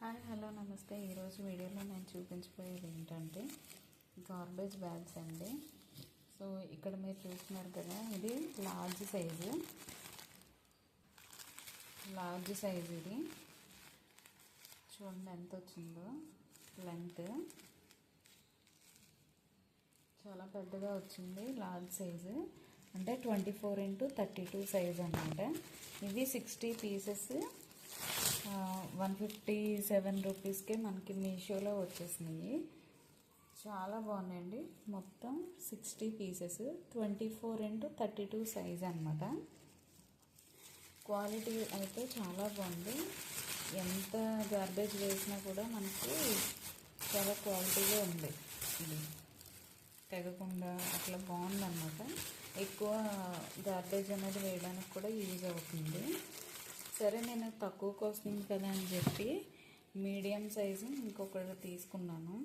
Hi hello నమస్తే. ఈరోజు వీడియోలో నేను చూపించబోయేది ఏంటంటే గార్బేజ్ బ్యాగ్స్ అండి. సో ఇక్కడ మీరు చూస్తున్నారు కదా, ఇది లార్జ్ సైజు ఇది చూడండి ఎంత వచ్చిందో. లెంత్ చాలా పెద్దగా వచ్చింది. లార్జ్ సైజు అంటే 24x32 సైజ్ అన్నమాట. ఇవి 60 పీసెస్ 157 రూపీస్కే మనకి మీషోలో వచ్చేసినాయి. చాలా బాగున్నాయండి. మొత్తం 60 పీసెస్ 24x32 సైజ్ అనమాట. క్వాలిటీ అయితే చాలా బాగుంది. ఎంత గార్బేజ్ వేసినా కూడా మనకి చాలా క్వాలిటీగా ఉంది. ఇది తెగకుండా అట్లా బాగుందన్నమాట. ఎక్కువ గార్బేజ్ అనేది వేయడానికి కూడా యూజ్ అవుతుంది. సరే, నేను తక్కువకి వస్తుంది కదా అని చెప్పి మీడియం సైజు ఇంకొకటి తీసుకున్నాను.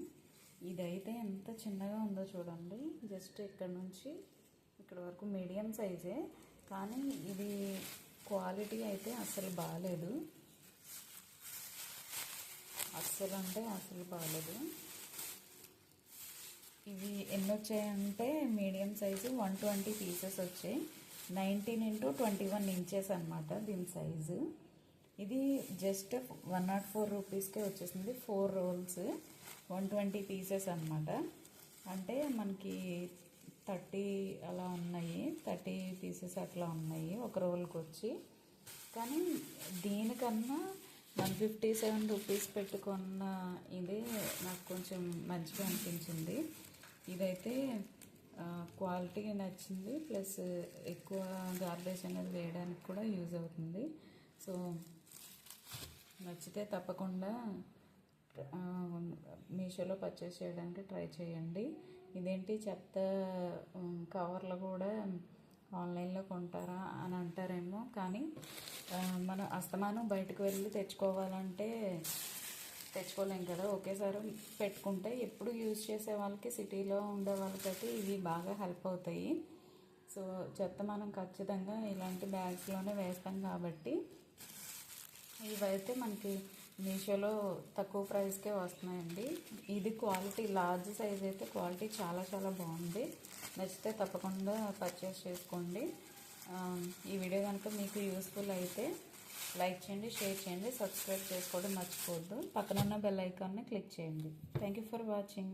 ఇదైతే ఎంత చిన్నగా ఉందో చూడండి. జస్ట్ ఇక్కడ నుంచి ఇక్కడ వరకు మీడియం సైజే, కానీ ఇది క్వాలిటీ అయితే అసలు బాగాలేదు. అస్సలు బాగాలేదు. ఇవి ఎన్ని వచ్చాయంటే మీడియం సైజు 120 పీసెస్ వచ్చాయి. 19x21 ఇంచెస్ అనమాట దీని సైజు. ఇది జస్ట్ 104 రూపీస్కే వచ్చేసింది. 4 రోల్స్ 120 పీసెస్ అనమాట. అంటే మనకి 30 అలా ఉన్నాయి, 30 పీసెస్ అట్లా ఉన్నాయి ఒక రోల్కి వచ్చి. కానీ దీనికన్నా 157 రూపీస్ పెట్టుకున్న ఇదే నాకు కొంచెం మంచిగా అనిపించింది. ఇదైతే క్వాలిటీ నచ్చింది, ప్లస్ ఎక్కువ గార్బేజ్ అనేది వేయడానికి కూడా యూజ్ అవుతుంది. సో నచ్చితే తప్పకుండా మీషోలో పర్చేస్ చేయడానికి ట్రై చేయండి. ఇదేంటి చెత్త కవర్లు కూడా ఆన్లైన్లో కొంటారా అని అంటారేమో, కానీ మనం అస్తమానం బయటకు వెళ్ళి తెచ్చుకోవాలంటే తెచ్చుకోలేం కదా. ఒకేసారి పెట్టుకుంటే ఎప్పుడు యూజ్ చేసే వాళ్ళకి, సిటీలో ఉండే వాళ్ళకైతే ఇవి బాగా హెల్ప్ అవుతాయి. సో చెత్త మనం ఖచ్చితంగా ఇలాంటి బ్యాగ్స్లోనే వేస్తాం కాబట్టి ఇవైతే మనకి మీషోలో తక్కువ ప్రైస్కే వస్తున్నాయండి. ఇది క్వాలిటీ లార్జ్ సైజ్ అయితే క్వాలిటీ చాలా బాగుంది. నచ్చితే తప్పకుండా పర్చేస్ చేసుకోండి. ఈ వీడియో కనుక మీకు యూస్ఫుల్ అయితే లైక్ చేయండి, షేర్ చేయండి, సబ్స్క్రైబ్ చేసుకోవడం మర్చిపోవద్దు. పక్కనున్న బెల్ ఐకాన్ని క్లిక్ చేయండి. Thank you for watching.